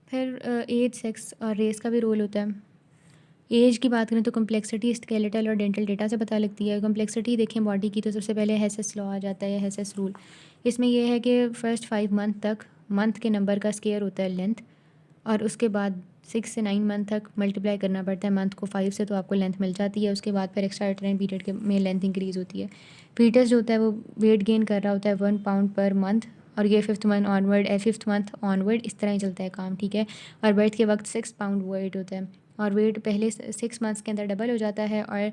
फिर as, sex और race का भी रोल होता है। एज की बात करें तो कम्प्लेक्सिटी स्केलेटल और डेंटल डेटा से पता लगती है। कम्प्लेक्सिटी देखें बॉडी की तो सबसे पहले हेसेस लॉ आ जाता है, हेसेस रूल। इसमें यह है कि फ़र्स्ट 5 मंथ तक मंथ के नंबर का स्केयर होता है लेंथ, और उसके बाद 6 से 9 मंथ तक मल्टीप्लाई करना पड़ता है मंथ को 5 से, तो आपको लेंथ मिल जाती है। उसके बाद फिर एक्स्ट्रा यूटेराइन पीरियड के में लेंथ इंक्रीज़ होती है। फीटस जो होता है वो वेट गेन कर रहा होता है 1 पाउंड पर मंथ, और ये 5th month onward, 5th month onward इस तरह ही चलता है काम, ठीक है। और बर्थ के वक्त 6 पाउंड वेट होता है, और वेट पहले 6 मंथ्स के अंदर डबल हो जाता है और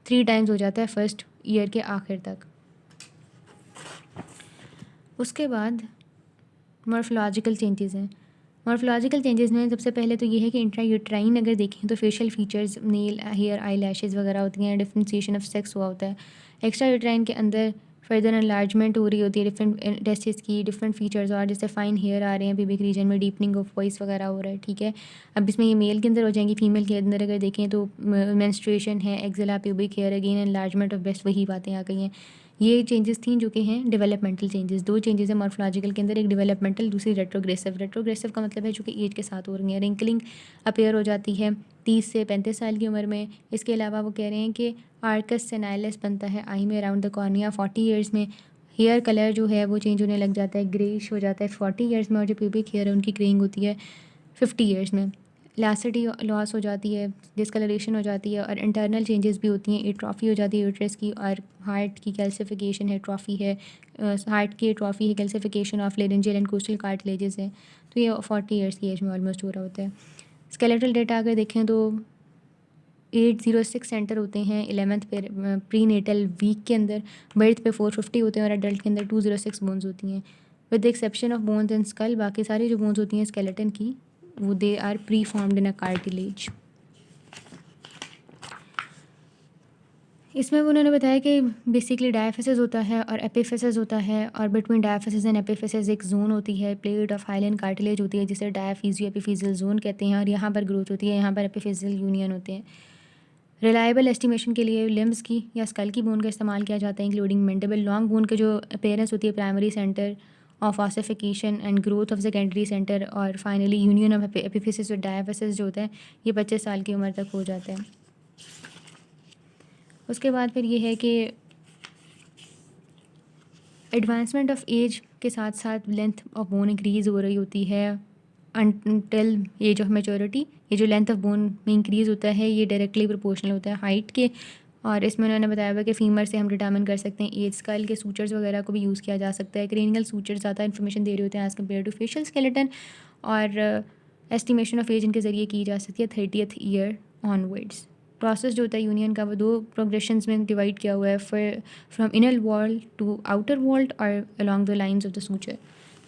3 टाइम्स हो जाता है फर्स्ट ईयर के आखिर तक। उसके बाद मॉर्फोलॉजिकल चेंजेस हैं। मॉर्फोलॉजिकल चेंजेस में सबसे पहले तो ये है कि इंट्रा यूट्राइन अगर देखें तो facial features, nail, hair, eyelashes वगैरह होती हैं, डिफ्रेंसिएशन ऑफ सेक्स हुआ होता है। एक्स्ट्रा यूट्राइन के अंदर फर्दर एनलार्जमेंट हो रही होती है डिफरेंट टेस्टिस की, डिफरेंट फीचर्स, और जैसे फाइन हेयर आ रहे हैं प्यूबिक रीजन में, डीपनिंग ऑफ वॉइस वगैरह हो रहा है, ठीक है। अब इसमें ये मेल के अंदर हो जाएंगी, फीमेल के अंदर अगर देखें तो मेंस्ट्रुएशन है, axilla, pubic hair, again enlargement of breast, वही बातें आ गई हैं। ये चेंजेस थी जो कि हैं डेवलपमेंटल चेंजेस। 2 चेंजेस हैं मॉर्फोलॉजिकल के अंदर, एक डेवलपमेंटल, दूसरी रेट्रोग्रेसिव। रेट्रोग्रेसिव का मतलब है जो कि एज के साथ हो रही है। रिंकलिंग अपेयर हो जाती है 30 से 35 साल की उम्र में। इसके अलावा वो कह रहे हैं कि आर्कस सेनाइलस बनता है आई में अराउंड द कॉर्निया 40 ईयर्स में। हेयर कलर जो है वो चेंज होने लग जाता है, ग्रेइश हो जाता है 40 ईयर्स में, और जो प्यूबिक हेयर है उनकी ग्रेइंग होती है 50 ईयर्स में। लासिटी लॉस हो जाती है, डिस्कलरेशन हो जाती है, और इंटरनल चेंजेस भी होती हैं। एट्रॉफी हो जाती है यूट्रस की, और हार्ट की कैल्सिफिकेशन है, ट्रॉफी है, हार्ट की ट्रॉफी है, calcification of laryngeal and costal cartilages है। तो ये 40 ईयर्स की एज में ऑलमोस्ट हो रहा होता है। स्केलेटल डेटा अगर देखें तो 806 सेंटर होते हैं 11th प्री नेटल वीक के अंदर, बर्थ पे 450 होते हैं, और एडल्ट के अंदर 206 बोन्स होती हैं, with the exception of bones and skull. बाकी सारी जो बोन्स होती हैं स्केलेटन की वो they are preformed in a cartilage. इसमें उन्होंने बताया कि बेसिकली डायफिसिस होता है और एपिफिसिस होता है, और बिटवीन डायफिसिस एंड एपिफिसिस एक जोन होती है, प्लेट ऑफ हाइलन कार्टिलेज होती है जिसे डायफिजियो एपिफिजियल जोन कहते हैं, और यहाँ पर ग्रोथ होती है, यहाँ पर एपिफिजियल यूनियन होते हैं। रिलायबल एस्टिमेशन के लिए लिम्स की या स्कल की बोन का इस्तेमाल किया जाता है, इंक्लूडिंग मैंडिबल। लॉन्ग बोन के जो अपेयरेंस होती है primary centre of ossification and growth of secondary centre, और फाइनली यूनियन ऑफ एपिफिसिस और डायफिसिस जो होता है ये 25 साल की उम्र तक हो जाता है। उसके बाद फिर ये है कि एडवांसमेंट ऑफ एज के साथ साथ लेंथ ऑफ बोन इंक्रीज़ हो रही होती है अनटिल एज ऑफ मेचोरिटी। ये जो लेंथ ऑफ बोन में इंक्रीज़ होता है ये डायरेक्टली प्रोपोर्शनल होता है हाइट के, और इसमें उन्होंने बताया हुआ कि फीमर से हम डिटर्मिन कर सकते हैं एज। स्कल के सूचर्स वगैरह को भी यूज़ किया जा सकता है। क्रेनियल सूचर्स ज़्यादा इन्फॉर्मेशन दे रहे होते हैं as compared to facial skeleton, और एस्टिमेशन ऑफ एज इनके ज़रिए की जा सकती है 30th ईयर ऑनवर्ड्स। प्रोसेस जो होता है यूनियन का वो 2 प्रोग्रेशंस में डिवाइड किया हुआ है, from inner wall to outer wall और along the lines of the suture.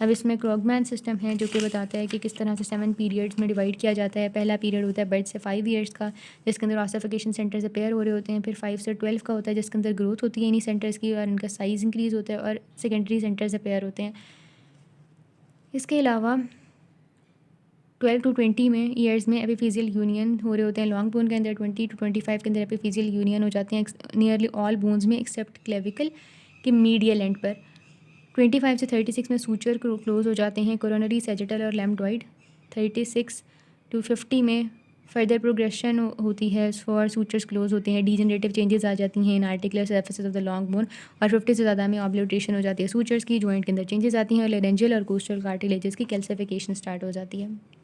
अब इसमें क्रॉगमैन सिस्टम है जो कि बताता है कि किस तरह से 7 पीरियड्स में डिवाइड किया जाता है। पहला पीरियड होता है बर्थ से 5 ईयर्स का, जिसके अंदर ऑसिफिकेशन सेंटर्स अपेयर हो रहे होते हैं। फिर 5 से 12 का होता है जिसके अंदर ग्रोथ होती है इन्हीं सेंटर्स की और इनका साइज़ इंक्रीज़ होता है, और सेकेंडरी सेंटर्स अपेयर होते हैं। इसके अलावा 12 टू 20 में ईयर्स में एपिफिजियल यूनियन हो रहे होते हैं लॉन्ग बोन के अंदर। 20 टू 25 के अंदर एपिफिजियल यूनियन हो जाते हैं नियरली ऑल बोन्स में एक्सेप्ट क्लेविकल के मीडियल एंड पर। 25 से 36 में सूचर क्लोज हो जाते हैं, कोरोनरी, सैजिटल और लैम्बडॉइड। 36 टू 50 में फर्दर प्रोग्रेशन होती है फॉर सूचर्स क्लोज होते हैं, डीजनरेटिव चेंजेस आ जाती हैं in articular surfaces of the long bone, और 50 से ज़्यादा में ऑब्ल्यूट्रेशन हो जाती है सूचर्स की, जॉइंट के अंदर चेंजेस आती हैं, और लेरेंजियल और कोस्टल कार्टिलेजेस की कैल्सिफिकेशन स्टार्ट हो जाती है।